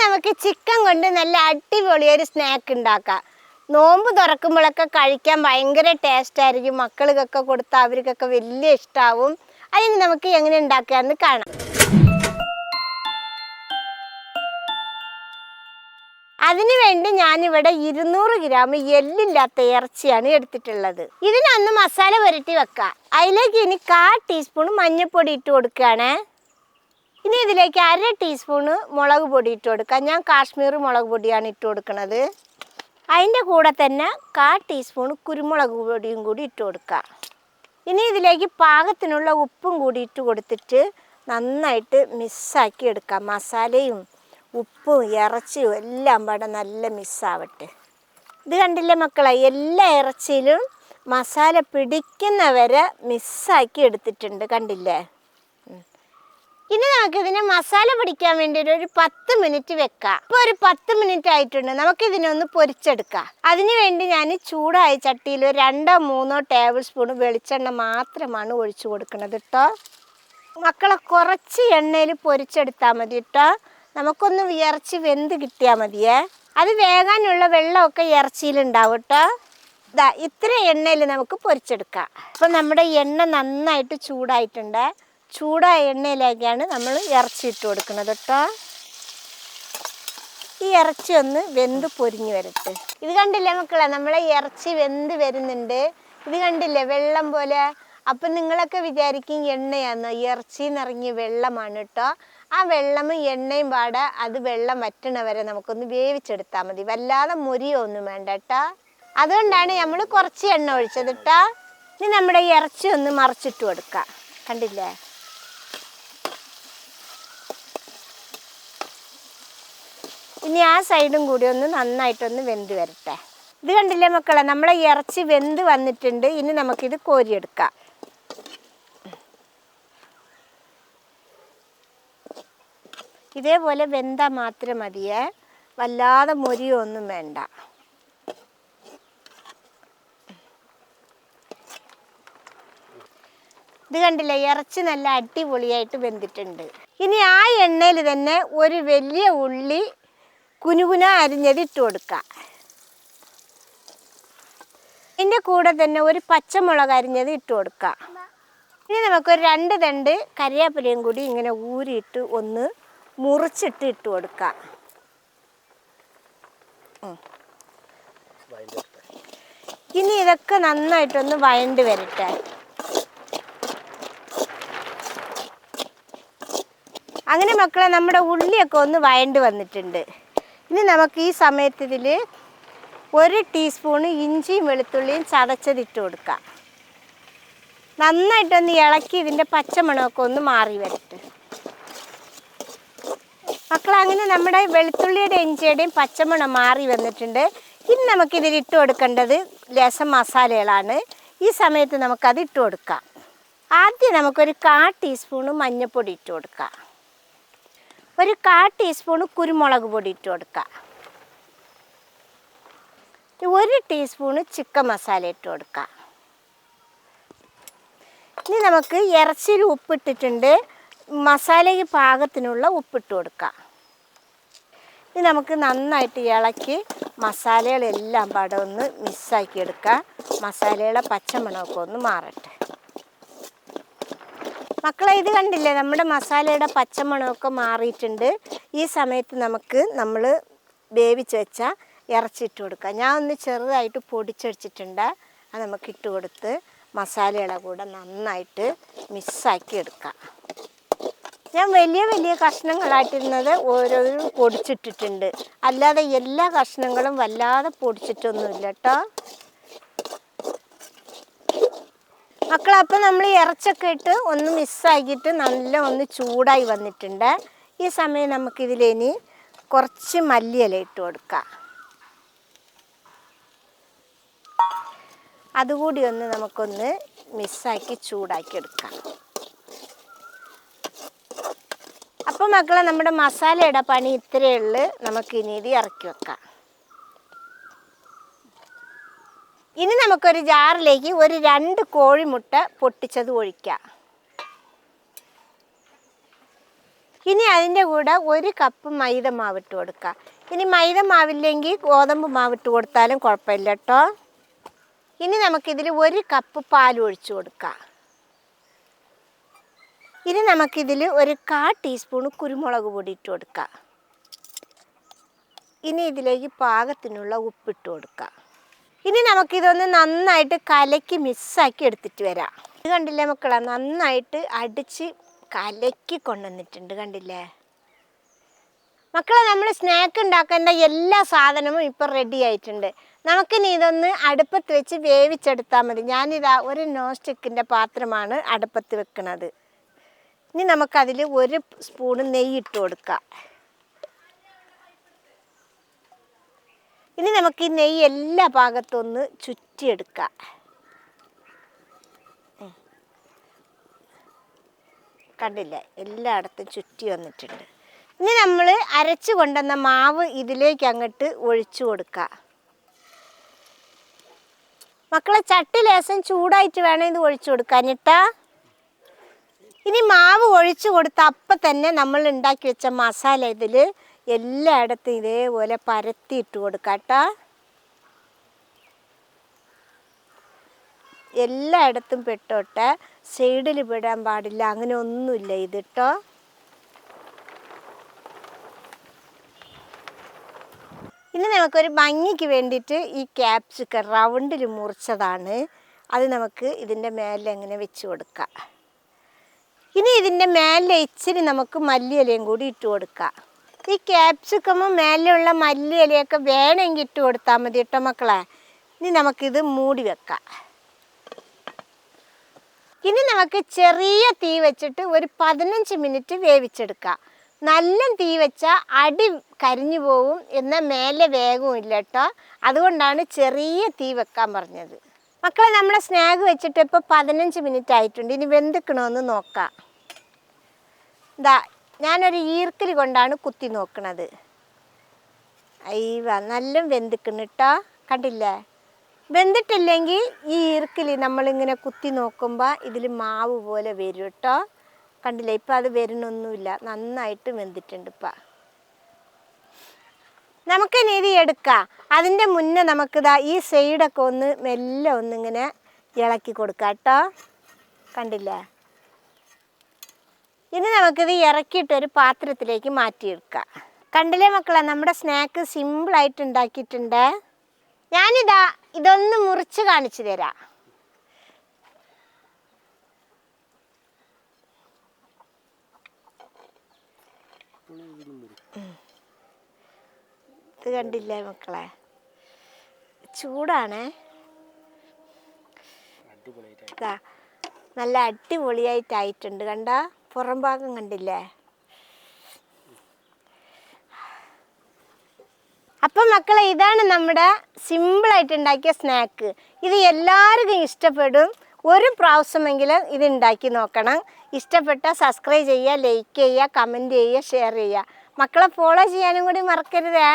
നമുക്ക് ചിക്കൻ കൊണ്ട് നല്ല അടിപൊളി ഒരു സ്നാക്ക് ഉണ്ടാക്കാം. നോമ്പ് തുറക്കുമ്പോഴൊക്കെ കഴിക്കാൻ ഭയങ്കര ടേസ്റ്റ് ആയിരിക്കും. മക്കൾക്കൊക്കെ കൊടുത്താൽ അവർക്കൊക്കെ വലിയ ഇഷ്ടമാവും. അതിന് നമുക്ക് എങ്ങനെ ഉണ്ടാക്കാമെന്ന് കാണാം. അതിനുവേണ്ടി ഞാനിവിടെ 200 ഗ്രാം എല്ലില്ലാത്ത ഇറച്ചിയാണ് എടുത്തിട്ടുള്ളത്. ഇതിനൊന്ന് മസാല പുരട്ടി വെക്കാം. അതിലേക്ക് ഇനി 1/4 ടീസ്പൂൺ മഞ്ഞൾപ്പൊടി ഇട്ട് കൊടുക്കുകയാണ്. ഇനി ഇതിലേക്ക് 1/2 ടീസ്പൂണ് മുളക് പൊടി ഇട്ട് കൊടുക്കാം. ഞാൻ കാശ്മീർ മുളക് പൊടിയാണ് ഇട്ട് കൊടുക്കുന്നത്. അതിൻ്റെ കൂടെ തന്നെ 1/4 ടീസ്പൂൺ കുരുമുളക് പൊടിയും കൂടി ഇട്ട് കൊടുക്കുക. ഇനി ഇതിലേക്ക് പാകത്തിനുള്ള ഉപ്പും കൂടി ഇട്ട് കൊടുത്തിട്ട് നന്നായിട്ട് മിക്സാക്കി എടുക്കാം. മസാലയും ഉപ്പും ഇറച്ചിയും എല്ലാം പാടെ നല്ല മിക്സാവട്ടെ. ഇത് കണ്ടില്ലേ മക്കളെ, എല്ലാ ഇറച്ചിയിലും മസാല പിടിക്കുന്നവരെ മിക്സാക്കി എടുത്തിട്ടുണ്ട്. കണ്ടില്ലേ? ഇനി നമുക്കിതിനെ മസാല പിടിക്കാൻ വേണ്ടി ഒരു 10 മിനിറ്റ് വെക്കാം. ഇപ്പോൾ ഒരു 10 മിനിറ്റ് ആയിട്ടുണ്ട്. നമുക്കിതിനൊന്ന് പൊരിച്ചെടുക്കാം. അതിനു വേണ്ടി ഞാൻ ചൂടായ ചട്ടിയിൽ 2-3 ടേബിൾ സ്പൂൺ വെളിച്ചെണ്ണ മാത്രമാണ് ഒഴിച്ചു കൊടുക്കുന്നത് കേട്ടോ. മക്കളെ കുറച്ച് എണ്ണയിൽ പൊരിച്ചെടുത്താൽ മതി കേട്ടോ. നമുക്കൊന്ന് ഇറച്ചി വെന്ത് കിട്ടിയാൽ മതിയേ. അത് വേകാനുള്ള വെള്ളമൊക്കെ ഇറച്ചിയിലുണ്ടാവും കേട്ടോ. ഇതാ ഇത്ര എണ്ണയിൽ നമുക്ക് പൊരിച്ചെടുക്കാം. അപ്പം നമ്മുടെ എണ്ണ നന്നായിട്ട് ചൂടായിട്ടുണ്ട്. ചൂടായ എണ്ണയിലേക്കാണ് നമ്മൾ ഇറച്ചി ഇട്ട് കൊടുക്കുന്നത് കേട്ടോ. ഈ ഇറച്ചി ഒന്ന് വെന്ത് പൊരിഞ്ഞ് വരട്ടെ. ഇത് കണ്ടില്ലേ മക്കളെ, നമ്മളെ ഇറച്ചി വെന്ത് വരുന്നുണ്ട്. ഇത് കണ്ടില്ലേ വെള്ളം പോലെ. അപ്പം നിങ്ങളൊക്കെ വിചാരിക്കും എണ്ണയാണെന്ന്. ഇറച്ചിയിൽ നിന്നിറങ്ങിയ വെള്ളമാണ് കേട്ടോ. ആ വെള്ളവും എണ്ണയും പാടെ അത് വെള്ളം വറ്റണ വരെ നമുക്കൊന്ന് വേവിച്ചെടുത്താൽ മതി. വല്ലാതെ മുരിയൊന്നും വേണ്ട കേട്ടോ. അതുകൊണ്ടാണ് നമ്മൾ കുറച്ച് എണ്ണ ഒഴിച്ചത് കേട്ടോ. ഇനി നമ്മുടെ ഇറച്ചി ഒന്ന് മറിച്ചിട്ട് കൊടുക്കാം. കണ്ടില്ലേ? ഇനി ആ സൈഡും കൂടി ഒന്ന് നന്നായിട്ടൊന്ന് വെന്ത് വരട്ടെ. ഇത് കണ്ടില്ലേ മക്കളെ, നമ്മളെ ഇറച്ചി വെന്ത് വന്നിട്ടുണ്ട്. ഇനി നമുക്കിത് കോരിയെടുക്കാം. ഇതേപോലെ വെന്താൽ മാത്രം മതിയേ, വല്ലാതെ മൊരിയൊന്നും വേണ്ട. ഇത് കണ്ടില്ലേ, ഇറച്ചി നല്ല അടിപൊളിയായിട്ട് വെന്തിട്ടുണ്ട്. ഇനി ആ എണ്ണയിൽ തന്നെ ഒരു വലിയ ഉള്ളി കുനുകുന അരിഞ്ഞത് ഇട്ട് കൊടുക്കുക. ഇതിൻ്റെ കൂടെ തന്നെ ഒരു പച്ചമുളക് അരിഞ്ഞത് ഇട്ട് കൊടുക്കുക. ഇനി നമുക്കൊരു 2 തണ്ട് കറിവേപ്പിലയും കൂടി ഇങ്ങനെ ഊരിയിട്ട് ഒന്ന് മുറിച്ചിട്ട് ഇട്ട് കൊടുക്കുക. ഇനി ഇതൊക്കെ നന്നായിട്ടൊന്ന് വഴണ്ട് വരട്ടെ. അങ്ങനെ മക്കളെ, നമ്മുടെ ഉള്ളിയൊക്കെ ഒന്ന് വഴണ്ട് വന്നിട്ടുണ്ട്. ഇനി നമുക്ക് ഈ സമയത്ത് ഇതിൽ 1 ടീസ്പൂണ് ഇഞ്ചിയും വെളുത്തുള്ളിയും ചതച്ചതിട്ട് കൊടുക്കാം. നന്നായിട്ടൊന്ന് ഇളക്കി ഇതിൻ്റെ പച്ചമണമൊക്കെ ഒന്ന് മാറി വരട്ടെ. മക്കളെ, അങ്ങനെ നമ്മുടെ വെളുത്തുള്ളിയുടെ ഇഞ്ചിയുടെയും പച്ചമണം മാറി വന്നിട്ടുണ്ട്. ഇനി നമുക്കിതിലിട്ട് കൊടുക്കേണ്ടത് ലേശം മസാലകളാണ്. ഈ സമയത്ത് നമുക്കത് ഇട്ട് കൊടുക്കാം. ആദ്യം നമുക്കൊരു 1/4 ടീസ്പൂണ് മഞ്ഞൾപ്പൊടി ഇട്ട് കൊടുക്കാം. ഒരു 1/4 ടീസ്പൂണ് കുരുമുളക് പൊടി ഇട്ട് കൊടുക്കാം. 1 ടീസ്പൂണ് ചിക്കൻ മസാല ഇട്ട് കൊടുക്കാം. ഇനി നമുക്ക് ഇറച്ചിയിൽ ഉപ്പിട്ടിട്ടുണ്ട്. മസാലയ്ക്ക് പാകത്തിനുള്ള ഉപ്പിട്ട് കൊടുക്കാം. ഇനി നമുക്ക് നന്നായിട്ട് ഇളക്കി മസാലകളെല്ലാം പാടെ ഒന്ന് മിക്സാക്കി എടുക്കാം. മസാലയുടെ പച്ചമണമൊക്കെ ഒന്ന് മാറട്ടെ. മക്കളെ, ഇത് കണ്ടില്ലേ, നമ്മുടെ മസാലയുടെ പച്ചമണമൊക്കെ മാറിയിട്ടുണ്ട്. ഈ സമയത്ത് നമുക്ക് നമ്മൾ വേവിച്ച് വെച്ച ഇറച്ചി ഇട്ട് കൊടുക്കാം. ഞാൻ ഒന്ന് ചെറുതായിട്ട് പൊടിച്ചടിച്ചിട്ടുണ്ട്. അത് നമുക്ക് ഇട്ട് കൊടുത്ത് മസാലയുടെ കൂടെ നന്നായിട്ട് മിക്സാക്കി എടുക്കാം. ഞാൻ വലിയ വലിയ കഷ്ണങ്ങളായിട്ടിരുന്നത് ഓരോന്നും പൊടിച്ചിട്ടിട്ടുണ്ട്. അല്ലാതെ എല്ലാ കഷ്ണങ്ങളും വല്ലാതെ പൊടിച്ചിട്ടൊന്നുമില്ല കേട്ടോ. മക്കളെ, അപ്പം നമ്മൾ ഇറച്ചൊക്കെ ഇട്ട് ഒന്ന് മിക്സാക്കിയിട്ട് നല്ല ഒന്ന് ചൂടായി വന്നിട്ടുണ്ട്. ഈ സമയം നമുക്കിതിലിനി കുറച്ച് മല്ലിയില ഇട്ട് കൊടുക്കാം. അതുകൂടി ഒന്ന് നമുക്കൊന്ന് മിക്സാക്കി ചൂടാക്കി എടുക്കാം. അപ്പോൾ മക്കളെ, നമ്മുടെ മസാലയുടെ പണി ഇത്രയേ ഉള്ളൂ. നമുക്കിനി ഇത് ഇറക്കി വെക്കാം. ഇനി നമുക്കൊരു ജാറിലേക്ക് ഒരു 2 കോഴിമുട്ട പൊട്ടിച്ചത് ഒഴിക്കാം. ഇനി അതിൻ്റെ കൂടെ 1 കപ്പ് മൈദ മാവിട്ട് കൊടുക്കുക. ഇനി മൈദ മാവില്ലെങ്കിൽ ഗോതമ്പ് മാവിട്ട് കൊടുത്താലും കുഴപ്പമില്ല കേട്ടോ. ഇനി നമുക്കിതിൽ 1 കപ്പ് പാൽ ഒഴിച്ചു കൊടുക്കാം. ഇനി നമുക്കിതിൽ 1/4 ടീസ്പൂൺ കുരുമുളക് പൊടി ഇട്ട് കൊടുക്കാം. ഇനി ഇതിലേക്ക് പാകത്തിനുള്ള ഉപ്പിട്ട് കൊടുക്കാം. ഇനി നമുക്കിതൊന്ന് നന്നായിട്ട് കലക്കി മിക്സാക്കി എടുത്തിട്ട് വരാം. ഇത് കണ്ടില്ലേ മക്കളെ, നന്നായിട്ട് അടിച്ച് കലക്കി കൊണ്ടുവന്നിട്ടുണ്ട്. കണ്ടില്ലേ മക്കളെ, നമ്മൾ സ്നാക്ക് ഉണ്ടാക്കേണ്ട എല്ലാ സാധനവും ഇപ്പം റെഡി ആയിട്ടുണ്ട്. നമുക്കിനി ഇതൊന്ന് അടുപ്പത്ത് വെച്ച് വേവിച്ചെടുത്താൽ മതി. ഞാനിതാ ഒരു നോൺ സ്റ്റിക്കിൻ്റെ പാത്രമാണ് അടുപ്പത്ത് വെക്കുന്നത്. ഇനി നമുക്കതിൽ 1 സ്പൂൺ നെയ്യ് ഇട്ട് കൊടുക്കാം. ഇനി നമുക്ക് ഈ നെയ്യ് എല്ലാ ഭാഗത്തും ഒന്ന് ചുറ്റിയെടുക്കാം. കണ്ടില്ലേ, എല്ലായിടത്തും ചുറ്റി വന്നിട്ടുണ്ട്. ഇനി നമ്മൾ അരച്ചു കൊണ്ടുവന്ന മാവ് ഇതിലേക്ക് അങ്ങോട്ട് ഒഴിച്ചു കൊടുക്കുക. മക്കളെ, ചട്ടി ലേശം ചൂടായിട്ട് വേണം ഇത് ഒഴിച്ചു കൊടുക്കാൻ കേട്ടാ. ഇനി മാവ് ഒഴിച്ചു കൊടുത്ത അപ്പം തന്നെ നമ്മൾ ഉണ്ടാക്കി വെച്ച മസാല ഇതിൽ എല്ലായിടത്തും ഇതേപോലെ പരത്തിയിട്ട് കൊടുക്കാം കേട്ടോ. എല്ലായിടത്തും പെട്ടോട്ടെ, സൈഡിൽ വിടാൻ പാടില്ല, അങ്ങനെ ഒന്നുമില്ല ഇത് കേട്ടോ. ഇനി നമുക്കൊരു ഭംഗിക്ക് വേണ്ടിയിട്ട് ഈ ക്യാപ്സിക്കം റൗണ്ടിൽ മുറിച്ചതാണ്, അത് നമുക്ക് ഇതിൻ്റെ മേലെ അങ്ങനെ വെച്ച് കൊടുക്കാം. ഇനി ഇതിൻ്റെ മേലെ ഇച്ചിരി നമുക്ക് മല്ലിയിലയും കൂടി ഇട്ട് കൊടുക്കാം. ഈ ക്യാപ്സിക്കമും മേലെയുള്ള മല്ലിയിലയൊക്കെ വേണമെങ്കിൽ ഇട്ട് കൊടുത്താൽ മതി കേട്ടോ മക്കളെ. ഇനി നമുക്കിത് മൂടി വെക്കാം. ഇനി നമുക്ക് ചെറിയ തീ വെച്ചിട്ട് ഒരു 15 മിനിറ്റ് വേവിച്ചെടുക്കാം. നല്ല തീ വെച്ചാൽ അടി കരിഞ്ഞു പോവും, എന്നാൽ മേലെ വേഗവും ഇല്ല കേട്ടോ. അതുകൊണ്ടാണ് ചെറിയ തീ വെക്കാൻ പറഞ്ഞത്. മക്കളെ, നമ്മുടെ സ്നാക്ക് വെച്ചിട്ട് ഇപ്പോൾ 15 മിനിറ്റ് ആയിട്ടുണ്ട്. ഇനി വെന്തിക്കണമെന്ന് നോക്കാം. ഇതാ ഞാനൊരു ഈർക്കിൽ കൊണ്ടാണ് കുത്തി നോക്കണത്. അയ്യവ നല്ല വെന്തിക്കണം കേട്ടോ. കണ്ടില്ലേ, വെന്തിട്ടില്ലെങ്കിൽ ഈ ഈർക്കിൽ നമ്മളിങ്ങനെ കുത്തി നോക്കുമ്പോൾ ഇതിൽ മാവ് പോലെ വരും കേട്ടോ. കണ്ടില്ലേ, ഇപ്പം അത് വരുന്നൊന്നുമില്ല, നന്നായിട്ട് വെന്തിട്ടുണ്ട് ഇപ്പം. നമുക്കിനി ഇത് എടുക്കാം. അതിൻ്റെ മുന്നേ നമുക്കിതാ ഈ സൈഡൊക്കെ ഒന്ന് മെല്ലെ ഒന്നിങ്ങനെ ഇളക്കി കൊടുക്കാം കേട്ടോ. കണ്ടില്ലേ, ഇനി നമുക്കിത് ഇറക്കിയിട്ടൊരു പാത്രത്തിലേക്ക് മാറ്റിയെടുക്കാം. കണ്ടില്ലേ മക്കളെ, നമ്മുടെ സ്നാക്ക് സിമ്പിളായിട്ട് ഉണ്ടാക്കിയിട്ടുണ്ട്. ഞാനിതാ ഇതൊന്ന് മുറിച്ച് കാണിച്ചു തരാം. ഇത് കണ്ടില്ലേ മക്കളെ, ചൂടാണ്. ഇതാ നല്ല അടിപൊളിയായിട്ടായിട്ടുണ്ട്. കണ്ട പുറം ഭാഗം കണ്ടില്ലേ. അപ്പം മക്കളെ, ഇതാണ് നമ്മുടെ സിമ്പിളായിട്ട് ഉണ്ടാക്കിയ സ്നാക്ക്. ഇത് എല്ലാവർക്കും ഇഷ്ടപ്പെടും. ഒരു പ്രാവശ്യമെങ്കിലും ഇത് ഉണ്ടാക്കി നോക്കണം. ഇഷ്ടപ്പെട്ടാൽ സബ്സ്ക്രൈബ് ചെയ്യുക, ലൈക്ക് ചെയ്യുക, കമൻറ്റ് ചെയ്യുക, ഷെയർ ചെയ്യുക. മക്കളെ ഫോളോ ചെയ്യാനും കൂടി മറക്കരുതേ.